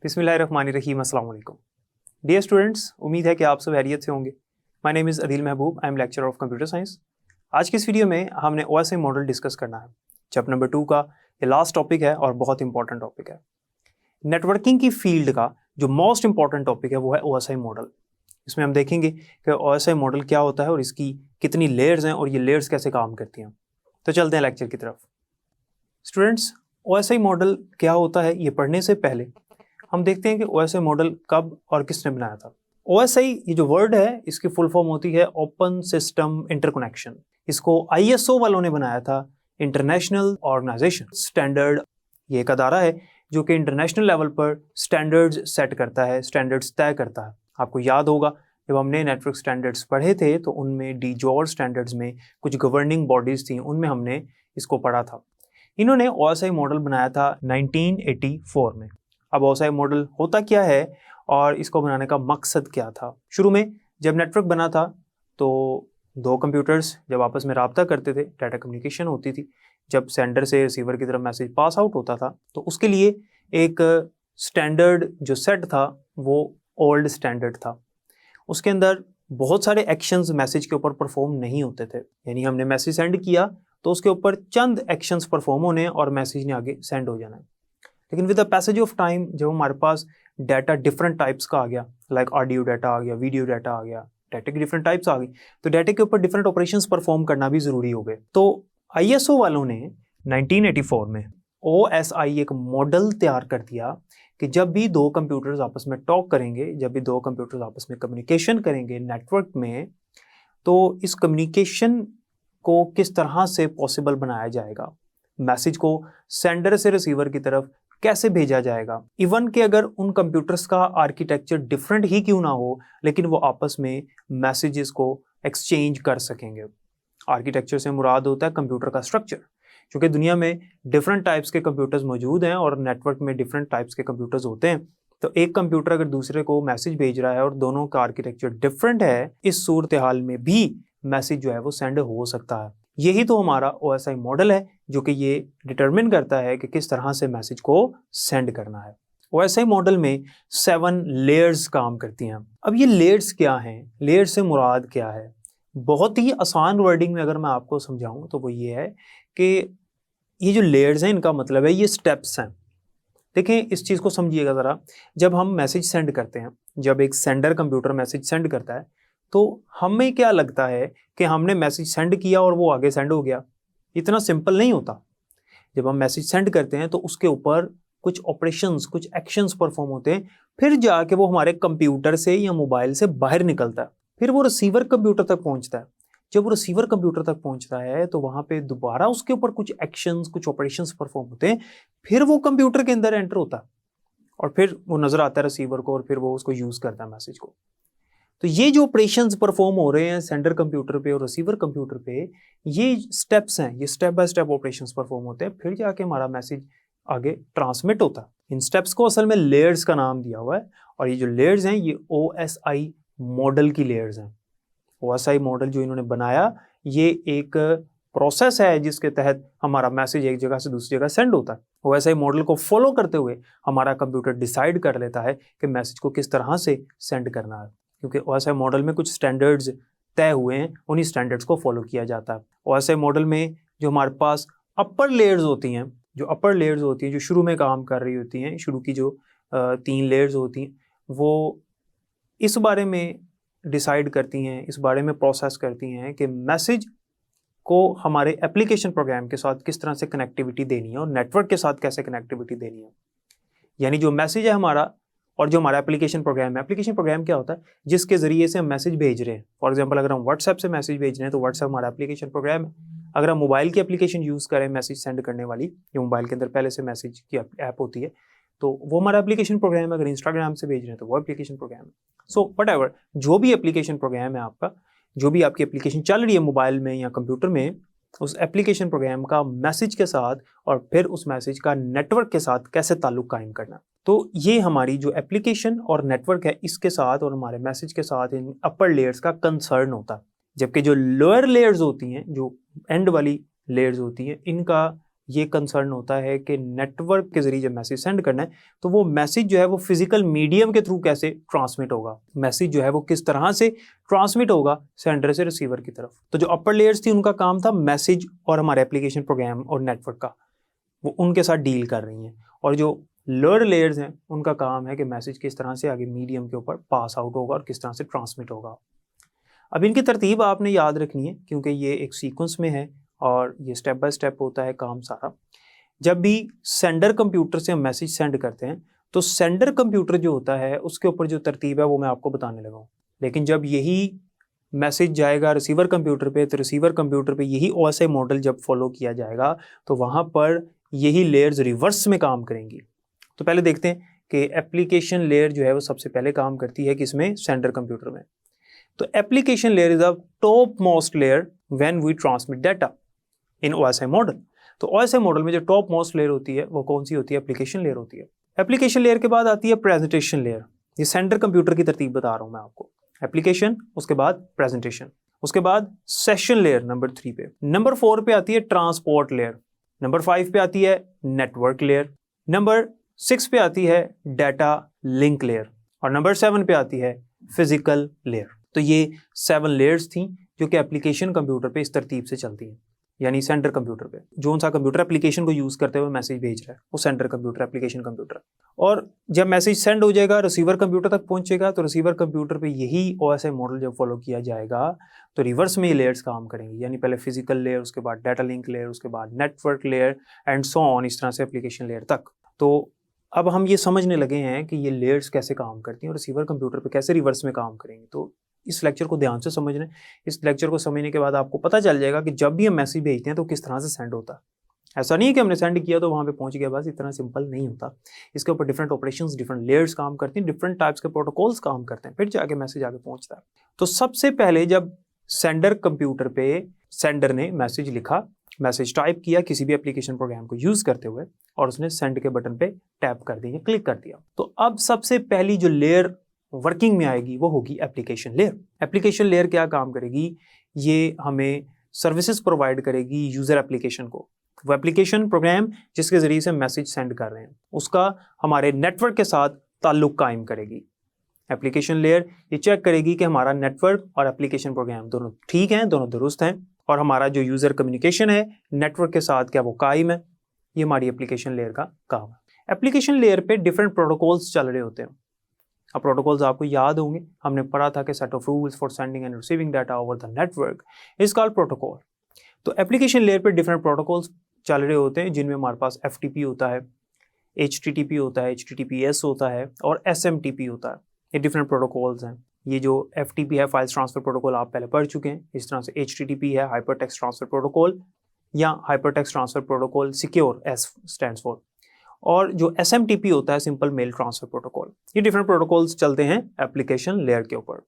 बिस्मिल्लाहिर्रहमानिर्रहीम। अस्सलाम वालेकुम डियर स्टूडेंट्स, उम्मीद है कि आप सब खैरियत से होंगे। My name is Adeel Mehboob, I am lecturer of computer science. आज की इस वीडियो में हमने OSI मॉडल डिस्कस करना है। चैप्टर नंबर 2 का ये लास्ट टॉपिक है और बहुत इंपॉर्टेंट टॉपिक है। नेटवर्किंग की फील्ड का जो मोस्ट इंपॉर्टेंट टॉपिक है वो है OSI मॉडल। इसमें हम देखेंगे कि OSI मॉडल क्या होता है और इसकी कितनी लेयर्स हैं और ये लेयर्स कैसे काम करती हैं। तो चलते हैं लेक्चर की तरफ। स्टूडेंट्स, OSI मॉडल क्या होता है ये पढ़ने से पहले हम देखते हैं कि OSI मॉडल कब और किसने बनाया था। OSI ये जो वर्ड है इसकी फुल फॉर्म होती है ओपन सिस्टम इंटरकनेक्शन। इसको ISO वालों ने बनाया था, इंटरनेशनल ऑर्गेनाइजेशन स्टैंडर्ड। ये एक अदारा है जो कि इंटरनेशनल लेवल पर स्टैंडर्ड्स सेट करता है, स्टैंडर्ड्स तय करता है। आपको याद होगा जब हमने नेटवर्क स्टैंडर्ड्स पढ़े थे तो उनमें DJOR स्टैंडर्ड्स में कुछ गवर्निंग बॉडीज थी, उनमें हमने इसको पढ़ा था। इन्होंने OSI मॉडल बनाया था 1984 में। अब OSI मॉडल होता क्या है और इसको बनाने का मकसद क्या था। शुरू में जब नेटवर्क बना था तो दो कंप्यूटर्स जब आपस में रब्ता करते थे, डाटा कम्युनिकेशन होती थी। जब सेंडर से रिसीवर की तरफ मैसेज पास आउट होता था तो उसके लिए एक स्टैंडर्ड जो सेट था वो ओल्ड स्टैंडर्ड था। उसके अंदर बहुत सारे एक्शंस मैसेज के ऊपर परफॉर्म नहीं होते थे। यानी हमने मैसेज सेंड किया तो उसके ऊपर चंद एक्शंस परफॉर्म होने और मैसेज ने आगे सेंड हो जाना है। लेकिन with the passage of time जब हमारे पास डाटा डिफरेंट टाइप्स का आ गया, लाइक ऑडियो डाटा आ गया, वीडियो डाटा आ गया, डाटा की डिफरेंट टाइप्स आ गई, तो डाटा के ऊपर डिफरेंट ऑपरेशंस परफॉर्म करना भी जरूरी हो गए। तो ISO वालों ने 1984 में OSI एक मॉडल तैयार कर दिया कि जब भी दो कंप्यूटर्स आपस में टॉक करेंगे, जब भी दो कंप्यूटर्स आपस में कम्युनिकेशन करेंगे नेटवर्क में, तो इस कम्युनिकेशन को किस तरह से पॉसिबल बनाया जाएगा, मैसेज को सेंडर से रिसीवर की तरफ कैसे भेजा जाएगा। इवन कि अगर उन कंप्यूटर्स का आर्किटेक्चर डिफरेंट ही क्यों ना हो, लेकिन वो आपस में मैसेजेस को एक्सचेंज कर सकेंगे। आर्किटेक्चर से मुराद होता है कंप्यूटर का स्ट्रक्चर, क्योंकि दुनिया में डिफरेंट टाइप्स के कंप्यूटर्स मौजूद हैं और नेटवर्क में डिफरेंट टाइप्स के कंप्यूटर्स होते हैं। तो एक कंप्यूटर अगर दूसरे को मैसेज भेज रहा है और दोनों का आर्किटेक्चर डिफरेंट है, इस सूरत हाल में भी मैसेज जो है वो सेंड हो सकता है। यही तो हमारा OSI मॉडल है जो कि ये डिटरमिन करता है कि किस तरह से मैसेज को सेंड करना है। OSI मॉडल में 7 लेयर्स काम करती हैं। अब ये लेयर्स क्या हैं, लेयर्स से मुराद क्या है? बहुत ही आसान वर्डिंग में अगर मैं आपको समझाऊं तो वो ये है कि ये जो लेयर्स हैं इनका मतलब है ये स्टेप्स हैं। देखें, इस चीज़ को समझिएगा ज़रा। जब हम मैसेज सेंड करते हैं, जब एक सेंडर कंप्यूटर मैसेज सेंड करता है तो हमें क्या लगता है कि हमने मैसेज सेंड किया और वो आगे सेंड हो गया। इतना सिंपल नहीं होता। जब हम मैसेज सेंड करते हैं तो उसके ऊपर कुछ ऑपरेशंस, कुछ एक्शंस परफॉर्म होते हैं, फिर जाके वो हमारे कंप्यूटर से या मोबाइल से बाहर निकलता है, फिर वो रिसीवर कंप्यूटर तक पहुंचता है। जब वो रिसीवर कंप्यूटर तक पहुंचता है तो वहां पे दोबारा उसके ऊपर कुछ एक्शंस, कुछ ऑपरेशंस परफॉर्म होते हैं, फिर वो कंप्यूटर के अंदर एंटर होता है और फिर वो नजर आता है रिसीवर को और फिर वो उसको यूज करता है मैसेज को। तो ये जो ऑपरेशंस परफॉर्म हो रहे हैं सेंडर कंप्यूटर पे और रिसीवर कंप्यूटर पे, ये स्टेप्स हैं, ये step by step operations perform होते हैं, फिर जाके हमारा मैसेज आगे ट्रांसमिट होता है। इन स्टेप्स को असल में लेयर्स का नाम दिया हुआ है और ये जो लेयर्स हैं ये OSI मॉडल की लेयर्स हैं। OSI मॉडल जो इन्होंने बनाया ये एक प्रोसेस है जिसके तहत हमारा मैसेज एक जगह से दूसरी जगह सेंड होता है। OSI मॉडल को फॉलो करते हुए हमारा कंप्यूटर डिसाइड कर लेता है कि मैसेज को किस तरह से सेंड करना है, क्योंकि OSI मॉडल में कुछ स्टैंडर्ड्स तय हुए हैं, उन्हीं स्टैंडर्ड्स को फॉलो किया जाता है। OSI मॉडल में जो हमारे पास अपर लेयर्स होती हैं, जो शुरू में काम कर रही होती हैं, शुरू की जो 3 लेयर्स होती हैं, वो इस बारे में डिसाइड करती हैं, इस बारे में प्रोसेस करती हैं कि मैसेज को हमारे एप्लीकेशन प्रोग्राम के साथ किस तरह से कनेक्टिविटी देनी है और नेटवर्क के साथ कैसे कनेक्टिविटी देनी है। यानी जो मैसेज है हमारा और जो हमारा एप्लीकेशन प्रोग्राम है, एप्लीकेशन प्रोग्राम क्या होता है, जिसके ज़रिए से हम मैसेज भेज रहे हैं। फॉर एग्जांपल अगर हम व्हाट्सएप से मैसेज भेज रहे हैं तो व्हाट्सएप हमारा एप्लीकेशन प्रोग्राम है। अगर हम मोबाइल की एप्लीकेशन यूज़ करें मैसेज सेंड करने वाली, जो मोबाइल के अंदर पहले से मैसेज की ऐप होती है, तो वो हमारा एप्लीकेशन प्रोग्राम है। अगर इंस्टाग्राम से भेज रहे हैं तो वो एप्लीकेशन प्रोग्राम है। सो व्हाटएवर जो भी एप्लीकेशन प्रोग्राम है आपका, जो भी आपकी एप्लीकेशन चल रही है मोबाइल में या कंप्यूटर में, उस एप्लीकेशन प्रोग्राम का मैसेज के साथ और फिर उस मैसेज का नेटवर्क के साथ कैसे ताल्लुक कायम करना। तो ये हमारी जो एप्लीकेशन और नेटवर्क है इसके साथ और हमारे मैसेज के साथ इन अपर लेयर्स का कंसर्न होता है। जबकि जो लोअर लेयर्स होती हैं, जो एंड वाली लेयर्स होती हैं, इनका ये कंसर्न होता है कि नेटवर्क के जरिए जब मैसेज सेंड करना है तो वो मैसेज जो है वो फिजिकल मीडियम के थ्रू कैसे ट्रांसमिट होगा, मैसेज जो है वो किस तरह से ट्रांसमिट होगा सेंडर से रिसीवर की तरफ। तो जो अपर लेयर्स थी उनका काम था मैसेज और हमारे एप्लीकेशन प्रोग्राम और नेटवर्क का, वो उनके साथ डील कर रही हैं। और जो लोअर लेयर्स हैं उनका काम है कि मैसेज किस तरह से आगे मीडियम के ऊपर पास आउट होगा और किस तरह से ट्रांसमिट होगा। अब इनकी तरतीब आपने याद रखनी है क्योंकि ये एक सीक्वेंस में है और ये स्टेप बाय स्टेप होता है काम सारा। जब भी सेंडर कंप्यूटर से हम मैसेज सेंड करते हैं तो सेंडर कंप्यूटर जो होता है उसके ऊपर जो तरतीब है वो मैं आपको बताने लगा हूँ। लेकिन जब यही मैसेज जाएगा रिसीवर कंप्यूटर पे तो रिसीवर कंप्यूटर पे यही OSI मॉडल जब फॉलो किया जाएगा तो वहाँ पर यही लेयर्स रिवर्स में काम करेंगी। तो पहले देखते हैं कि एप्लीकेशन लेयर जो है वो सबसे पहले काम करती है किसमें, सेंडर कंप्यूटर में। तो application layer is the top most layer when we transmit data in OSI model. तो OSI मॉडल में जो टॉप मोस्ट लेयर होती है वो कौन सी होती है, एप्लीकेशन लेयर होती है। एप्लीकेशन लेयर के बाद आती है प्रेजेंटेशन लेयर। ये सेंडर कंप्यूटर की तरतीब बता रहा हूं मैं आपको। एप्लीकेशन, उसके बाद प्रेजेंटेशन, उसके बाद सेशन लेयर नंबर 3 पे, नंबर 4 पे आती है ट्रांसपोर्ट लेयर, नंबर 5 पे आती है नेटवर्क लेयर, नंबर 6 पे आती है डाटा लिंक लेयर और नंबर 7 पे आती है फिजिकल लेयर। तो ये 7 लेयर्स थी जो कि एप्लीकेशन कंप्यूटर पे इस तरतीब से चलती हैं, यानी सेंडर कंप्यूटर पे जो सा कंप्यूटर एप्लीकेशन को यूज करते हुए मैसेज भेज रहा है वो सेंडर कंप्यूटर, एप्लीकेशन कंप्यूटर। और जब मैसेज सेंड हो जाएगा रिसीवर कंप्यूटर तक पहुंचेगा तो रिसीवर कंप्यूटर पे यही OSI मॉडल जब फॉलो किया जाएगा तो रिवर्स में ये लेयर्स काम करेंगी, यानी पहले फिजिकल लेयर, उसके बाद डाटा लिंक लेयर, उसके बाद network layer and so on, इस तरह से एप्लीकेशन लेयर तक। तो अब हम ये समझने लगे हैं कि ये लेयर्स कैसे काम करती हैं और रिसीवर कंप्यूटर पे कैसे रिवर्स में काम करेंगी। तो इस लेक्चर को ध्यान से समझना है। इस लेक्चर को समझने के बाद आपको पता चल जाएगा कि जब भी हम मैसेज भेजते हैं तो किस तरह से सेंड होता है। ऐसा नहीं है कि हमने सेंड किया तो वहाँ पे पहुँच गया बस, इतना सिंपल नहीं होता। इसके ऊपर डिफरेंट ऑपरेशंस, डिफरेंट लेयर्स काम करती हैं, डिफरेंट टाइप्स के प्रोटोकॉल्स काम करते हैं, फिर जाके मैसेज आगे पहुँचता है। तो सबसे पहले जब सेंडर कंप्यूटर पे सेंडर ने मैसेज लिखा, मैसेज टाइप किया किसी भी एप्लीकेशन प्रोग्राम को यूज करते हुए और उसने सेंड के बटन पे टैप कर दिया, क्लिक कर दिया, तो अब सबसे पहली जो लेयर वर्किंग में आएगी वो होगी एप्लीकेशन लेयर। एप्लीकेशन लेयर क्या काम करेगी, ये हमें सर्विसेज प्रोवाइड करेगी यूजर एप्लीकेशन को। वो एप्लीकेशन प्रोग्राम जिसके जरिए से मैसेज सेंड कर रहे हैं उसका हमारे नेटवर्क के साथ ताल्लुक कायम करेगी। एप्लीकेशन लेयर ये चेक करेगी कि हमारा नेटवर्क और एप्लीकेशन प्रोग्राम दोनों ठीक हैं, दोनों दुरुस्त हैं और हमारा जो यूजर कम्युनिकेशन है नेटवर्क के साथ क्या वो कायम है। ये हमारी एप्लीकेशन लेयर का काम है। एप्लीकेशन लेयर पे डिफरेंट प्रोटोकॉल्स चल रहे होते हैं। अब प्रोटोकॉल्स आपको याद होंगे, हमने पढ़ा था कि set of rules for sending end receiving data over the network is called protocol. तो एप्लीकेशन लेयर पे डिफरेंट प्रोटोकॉल्स चल रहे होते हैं जिनमें हमारे पास FTP होता है, HTTP होता है, HTTPS होता है और SMTP होता है। ये डिफरेंट प्रोटोकॉल्स हैं। ये जो FTP है फाइल्स ट्रांसफर प्रोटोकॉल आप पहले पढ़ चुके हैं। इस तरह से HTTP है हाइपर टेक्स्ट ट्रांसफर प्रोटोकॉल या hyper text transfer protocol secure, S stands for. और जो SMTP होता है सिंपल मेल ट्रांसफर प्रोटोकॉल। ये डिफरेंट प्रोटोकॉल्स चलते हैं एप्लीकेशन लेयर के ऊपर।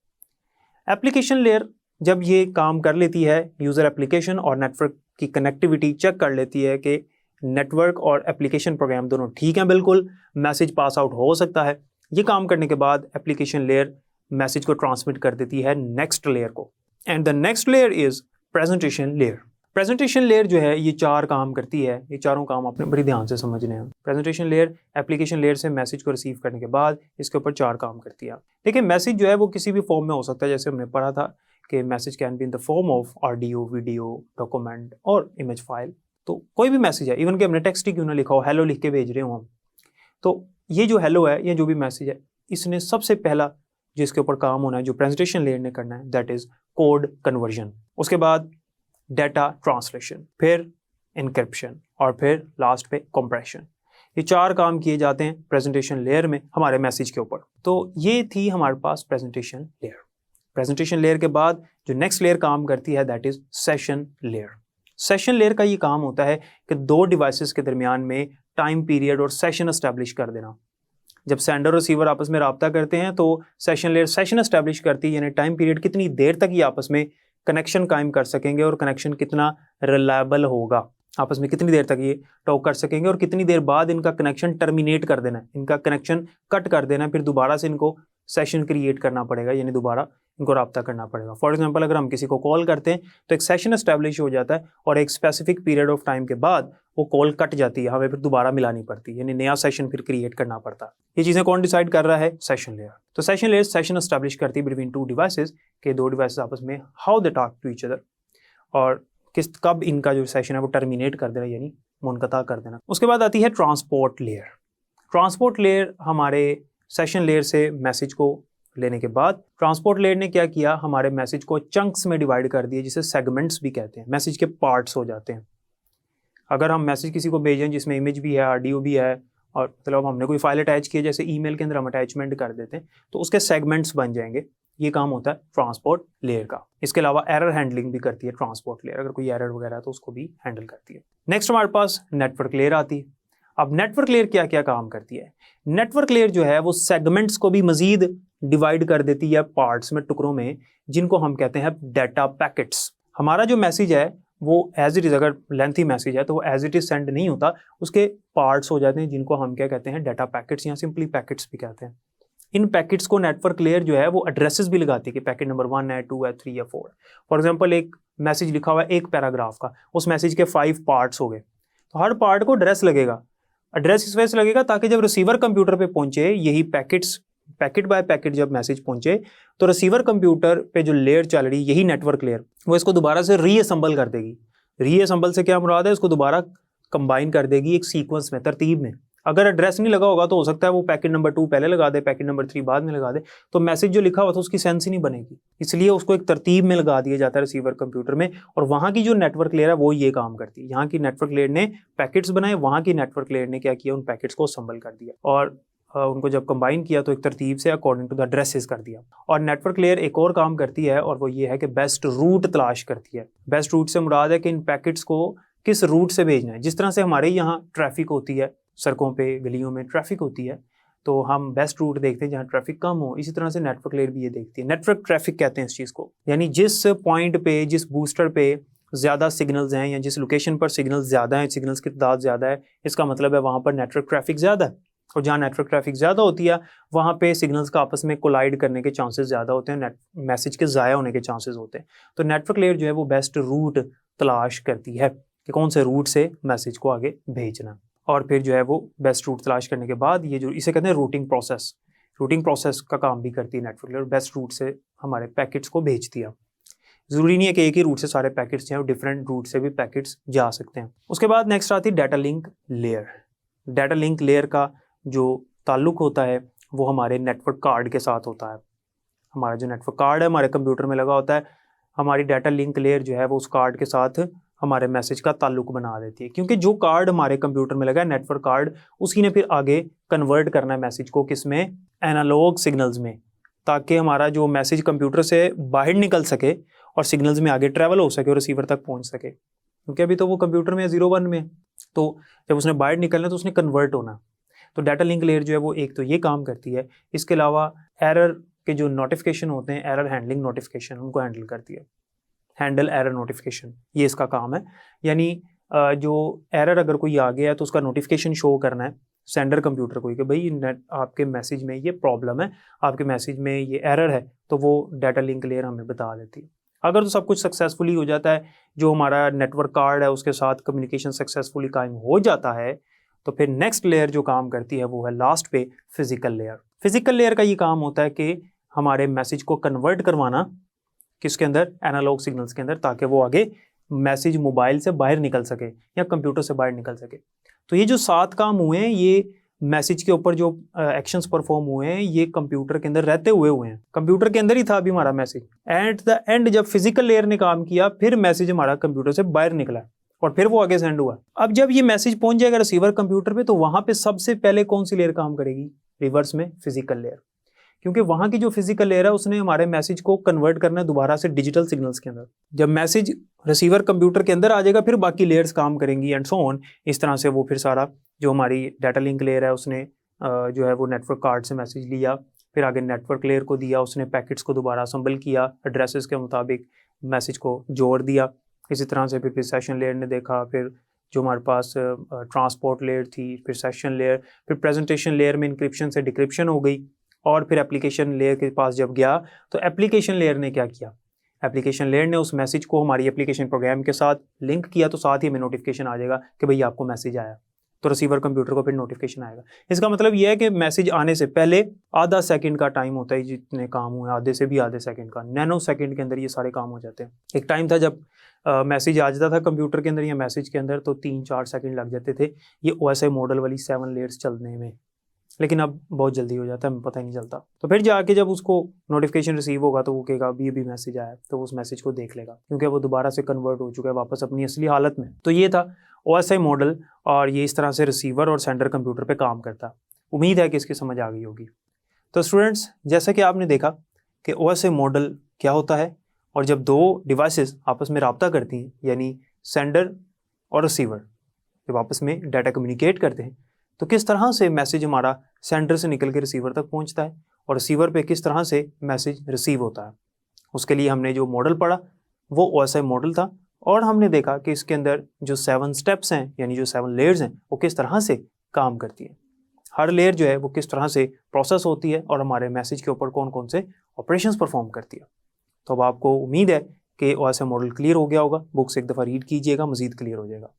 एप्लीकेशन लेयर जब ये काम कर लेती है यूजर एप्लीकेशन और नेटवर्क की कनेक्टिविटी चेक कर लेती है कि नेटवर्क और एप्लीकेशन प्रोग्राम दोनों ठीक हैं, बिल्कुल मैसेज पास आउट हो सकता है। ये काम करने के बाद एप्लीकेशन लेयर मैसेज को ट्रांसमिट कर देती है नेक्स्ट लेयर को, and the next layer is presentation layer. Presentation layer जो है ये 4 काम करती है। ये चारों काम आपने बड़ी ध्यान से समझने हैं। प्रेजेंटेशन लेयर एप्लीकेशन लेयर से मैसेज को रिसीव करने के बाद इसके ऊपर 4 काम करती है। देखिए मैसेज जो है वो किसी भी फॉर्म में हो सकता है, जैसे हमने पढ़ा था कि message can be in the form of audio, video, document और इमेज फाइल। तो कोई भी मैसेज है, इवन कि हमने टेक्स्ट ही क्यों ना लिखा हो, हेलो लिख के भेज रहे हो हम, तो ये जो हेलो है, ये जो भी मैसेज है, इसने सबसे पहला जिसके ऊपर काम होना है, जो प्रेजेंटेशन लेयर ने करना है, दैट इज कोड कन्वर्जन। उसके बाद डाटा ट्रांसलेशन, फिर इनक्रिप्शन और फिर लास्ट पे कंप्रेशन। ये 4 काम किए जाते हैं प्रेजेंटेशन लेयर में हमारे मैसेज के ऊपर। तो ये थी हमारे पास प्रेजेंटेशन लेयर। प्रेजेंटेशन लेयर के बाद जो नेक्स्ट लेयर काम करती है that is session layer. Session layer का ये काम होता है कि 2 डिवाइसेस के दरमियान में टाइम पीरियड और सेशन एस्टैब्लिश कर देना। जब सेंडर और रिसीवर आपस में राब्ता करते हैं तो सेशन लेयर सेशन एस्टैब्लिश करती है, यानी टाइम पीरियड कितनी देर तक ये आपस में कनेक्शन कायम कर सकेंगे और कनेक्शन कितना रिलायबल होगा, आपस में कितनी देर तक ये टॉक कर सकेंगे और कितनी देर बाद इनका कनेक्शन टर्मिनेट कर देना है, इनका कनेक्शन कट कर देना है, फिर दोबारा से इनको सेशन क्रिएट करना पड़ेगा, यानी दोबारा इनको रब्ता करना पड़ेगा। फॉर एग्जांपल अगर हम किसी को कॉल करते हैं तो एक सेशन एस्टैब्लिश हो जाता है और एक स्पेसिफिक पीरियड ऑफ टाइम के बाद वो कॉल कट जाती है, हमें फिर दोबारा मिलानी पड़ती है, यानी नया सेशन फिर क्रिएट करना पड़ता है। ये चीज़ें कौन डिसाइड कर रहा है? Session layer. तो सेशन लेयर सेशन एस्टैब्लिश करती है बिटवीन टू डिवाइसेस, के दो डिवाइसेस आपस में how they talk to each other, और कब इनका जो सेशन है वो टर्मिनेट कर देना, यानी मुनक़ता कर देना। उसके बाद आती है ट्रांसपोर्ट लेयर। ट्रांसपोर्ट लेयर हमारे सेशन लेयर से मैसेज को लेने के बाद ट्रांसपोर्ट लेयर ने क्या किया, हमारे मैसेज को चंक्स में डिवाइड कर दिया, जिसे सेगमेंट्स भी कहते हैं। मैसेज के पार्ट्स हो जाते हैं। अगर हम मैसेज किसी को भेजें जिसमें इमेज भी है, ऑडियो भी है, और मतलब हमने कोई फाइल अटैच की है, जैसे ईमेल के अंदर हम अटैचमेंट कर देते हैं, तो उसके सेगमेंट्स बन जाएंगे। ये काम होता है ट्रांसपोर्ट लेयर का। इसके अलावा एरर हैंडलिंग भी करती है ट्रांसपोर्ट लेयर, अगर कोई एरर वगैरह है तो उसको भी हैंडल करती है। नेक्स्ट हमारे पास नेटवर्क लेयर आती है। अब नेटवर्क लेयर क्या क्या काम करती है? नेटवर्क लेयर जो है वो सेगमेंट्स को भी मजीद डिवाइड कर देती है पार्ट्स में, टुकड़ों में, जिनको हम कहते हैं डाटा पैकेट्स। हमारा जो मैसेज है वो एज इट इज़, अगर लेंथी मैसेज है तो वो एज इट इज़ सेंड नहीं होता, उसके पार्ट्स हो जाते हैं, जिनको हम क्या कहते हैं? डाटा पैकेट्स, या सिंपली पैकेट्स भी कहते हैं। इन पैकेट्स को नेटवर्क लेयर जो है वो एड्रेसेस भी लगाती है कि पैकेट नंबर 1 है, 2 है, 3 या 4। फॉर एग्जाम्पल एक मैसेज लिखा हुआ है एक पैराग्राफ का, उस मैसेज के 5 पार्ट्स हो गए, तो हर पार्ट को एड्रेस लगेगा। एड्रेस इस वजह से लगेगा ताकि जब रिसीवर कंप्यूटर पे पहुंचे, यही पैकेट्स पैकेट बाय पैकेट जब मैसेज पहुंचे, तो रिसीवर कंप्यूटर पे जो लेयर चल रही, यही नेटवर्क लेयर, वो इसको दोबारा से रीअसेंबल कर देगी। रीअसेंबल से क्या मुराद है? इसको दोबारा कंबाइन कर देगी एक सीक्वेंस में, तरतीब में। अगर एड्रेस नहीं लगा होगा तो हो सकता है वो पैकेट नंबर 2 पहले लगा दे, पैकेट नंबर 3 बाद में लगा दे, तो मैसेज जो लिखा हुआ था उसकी सेंस ही नहीं बनेगी। इसलिए उसको एक तरतीब में लगा दिया जाता है रिसीवर कंप्यूटर में, और वहाँ की जो नेटवर्क लेयर है वो ये काम करती है। यहाँ की नेटवर्क लेयर ने पैकेट्स बनाए, वहाँ की नेटवर्क लेयर ने क्या किया? उन पैकेट्स को असेंबल कर दिया, और उनको जब कंबाइन किया तो एक तरतीब से अकॉर्डिंग टू द एड्रेसेस कर दिया। और नेटवर्क लेयर एक और काम करती है, और वो ये है कि बेस्ट रूट तलाश करती है। बेस्ट रूट से मुराद है कि इन पैकेट्स को किस रूट से भेजना है। जिस तरह से हमारे यहाँ ट्रैफिक होती है, सड़कों पे गलियों में ट्रैफिक होती है, तो हम बेस्ट रूट देखते हैं जहाँ ट्रैफिक कम हो। इसी तरह से नेटवर्क लेयर भी ये देखती है। नेटवर्क ट्रैफिक कहते हैं इस चीज़ को, यानी जिस पॉइंट पे, जिस बूस्टर पे ज़्यादा सिग्नल्स हैं, या जिस लोकेशन पर सिग्नल्स ज़्यादा हैं, सिग्नल्स की तादाद ज़्यादा है, इसका मतलब है वहाँ पर नेटवर्क ट्रैफिक ज़्यादा है। और जहाँ नेटवर्क ट्रैफिक ज़्यादा होती है वहाँ पे सिग्नल्स का आपस में कोलाइड करने के चांसेस ज़्यादा होते हैं, मैसेज के ज़ाया होने के चांसेस होते हैं। तो नेटवर्क लेयर जो है वो बेस्ट रूट तलाश करती है कि कौन से रूट से मैसेज को आगे भेजना। और फिर जो है वो बेस्ट रूट तलाश करने के बाद ये जो इसे कहते हैं रूटिंग प्रोसेस, रूटिंग प्रोसेस का काम भी करती है नेटवर्क लेयर, बेस्ट रूट से हमारे पैकेट्स को भेजती है। ज़रूरी नहीं है कि एक ही रूट से सारे पैकेट्स जाएँ, डिफरेंट रूट से भी पैकेट्स जा सकते हैं। उसके बाद नेक्स्ट आती है data link layer. Data link layer का जो ताल्लुक होता है वो हमारे नेटवर्क कार्ड के साथ होता है। हमारा जो नेटवर्क कार्ड है हमारे कंप्यूटर में लगा होता है, हमारी डाटा लिंक लेयर जो है वो उस कार्ड के साथ हमारे मैसेज का ताल्लुक बना देती है। क्योंकि जो कार्ड हमारे कंप्यूटर में लगा है, नेटवर्क कार्ड, उसी ने फिर आगे कन्वर्ट करना है मैसेज को, किसमें? एनालॉग सिग्नल्स में, ताकि हमारा जो मैसेज कंप्यूटर से बाहर निकल सके और सिग्नल्स में आगे ट्रैवल हो सके और रिसीवर तक पहुंच सके। क्योंकि अभी तो वो कंप्यूटर में 0-1 में, तो जब उसने बाहर निकलना तो उसने कन्वर्ट होना। तो डाटा लिंक लेयर जो है वो एक तो ये काम करती है। इसके अलावा एरर के जो नोटिफिकेशन होते हैं, एरर हैंडलिंग नोटिफिकेशन, उनको हैंडल करती है। हैंडल एरर नोटिफिकेशन, ये इसका काम है। यानी जो एरर अगर कोई आ गया है तो उसका नोटिफिकेशन शो करना है सेंडर कंप्यूटर को कि भाई आपके मैसेज में ये प्रॉब्लम है, आपके मैसेज में ये एरर है, तो वो डाटा लिंक लेयर हमें बता देती है। अगर तो सब कुछ सक्सेसफुली हो जाता है, जो हमारा नेटवर्क कार्ड है उसके साथ कम्युनिकेशन सक्सेसफुली कायम हो जाता है, तो फिर नेक्स्ट लेयर जो काम करती है वो है लास्ट पे फिजिकल लेयर। फिजिकल लेयर का ये काम होता है कि हमारे मैसेज को कन्वर्ट करवाना किसके अंदर? एनालॉग सिग्नल्स के अंदर, ताकि वो आगे मैसेज मोबाइल से बाहर निकल सके या कंप्यूटर से बाहर निकल सके। तो ये जो 7 काम हुए हैं, ये मैसेज के ऊपर जो एक्शंस परफॉर्म हुए हैं, ये कंप्यूटर के अंदर रहते हुए हैं। कंप्यूटर के अंदर ही था अभी हमारा मैसेज। एट द एंड जब फिजिकल लेयर ने काम किया, फिर मैसेज हमारा कंप्यूटर से बाहर निकला और फिर वो आगे सेंड हुआ। अब जब ये मैसेज पहुंच जाएगा रिसीवर कंप्यूटर पे, तो वहां पे सबसे पहले कौन सी लेयर काम करेगी? रिवर्स में फिजिकल लेयर। क्योंकि वहां की जो फिजिकल लेयर है उसने हमारे मैसेज को कन्वर्ट करना है दोबारा से डिजिटल सिग्नल्स के अंदर। जब मैसेज रिसीवर कंप्यूटर के अंदर आ जाएगा, फिर बाकी लेयर्स काम करेंगी एंड सो ऑन। इस तरह से वो फिर सारा जो हमारी डाटा लिंक लेयर है उसने जो है वो नेटवर्क कार्ड से मैसेज लिया, फिर आगे नेटवर्क लेयर को दिया, उसने पैकेट्स को दोबारा असेंबल किया, एड्रेसेस के मुताबिक मैसेज को जोड़ दिया। इसी तरह से फिर सेशन लेयर ने देखा, फिर जो हमारे पास ट्रांसपोर्ट लेयर थी, फिर सेशन लेयर, फिर प्रेजेंटेशन लेयर में इंक्रिप्शन से डिक्रिप्शन हो गई, और फिर एप्लीकेशन लेयर के पास जब गया तो एप्लीकेशन लेयर ने क्या किया, एप्लीकेशन लेयर ने उस मैसेज को हमारी एप्लीकेशन प्रोग्राम के साथ लिंक किया, तो साथ ही हमें नोटिफिकेशन आ जाएगा कि भाई आपको मैसेज आया, तो रिसीवर कंप्यूटर को फिर नोटिफिकेशन आएगा। इसका मतलब यह है कि मैसेज आने से पहले आधा सेकंड का टाइम होता है, जितने काम हुए आधे से भी आधे सेकंड का, नैनो सेकंड के अंदर ये सारे काम हो जाते हैं। एक टाइम था जब मैसेज आ जाता था कंप्यूटर के अंदर या मैसेज के अंदर तो 3-4 सेकंड लग जाते थे ये OSI मॉडल वाली 7 लेयर्स चलने में, लेकिन अब बहुत जल्दी हो जाता है, हमें पता ही नहीं चलता। तो फिर जाके जब उसको नोटिफिकेशन रिसीव होगा तो वो कहेगा अभी अभी मैसेज आया, तो उस मैसेज को देख लेगा क्योंकि वो दोबारा से कन्वर्ट हो चुका है वापस अपनी असली हालत में। तो ये था OSI मॉडल और ये इस तरह से रिसीवर और सेंडर कंप्यूटर पे काम करता है। उम्मीद है कि इसकी समझ आ गई होगी। तो स्टूडेंट्स, जैसा कि आपने देखा कि OSI मॉडल क्या होता है और जब दो डिवाइसेस आपस में रब्ता करती हैं, यानी सेंडर और रिसीवर जब आपस में डाटा कम्युनिकेट करते हैं, तो किस तरह से मैसेज हमारा सेंडर से निकल के रिसीवर तक पहुंचता है और रिसीवर पे किस तरह से मैसेज रिसीव होता है। उसके लिए हमने जो मॉडल पढ़ा वो OSI मॉडल था और हमने देखा कि इसके अंदर जो 7 स्टेप्स हैं यानी जो 7 लेयर्स हैं वो किस तरह से काम करती है। हर लेयर जो है वो किस तरह से प्रोसेस होती है और हमारे मैसेज के ऊपर कौन कौन से ऑपरेशंस परफॉर्म करती है। तो अब आपको उम्मीद है कि OSI मॉडल क्लियर हो गया होगा। बुक्स एक दफ़ा रीड कीजिएगा, मज़ीद क्लियर हो जाएगा।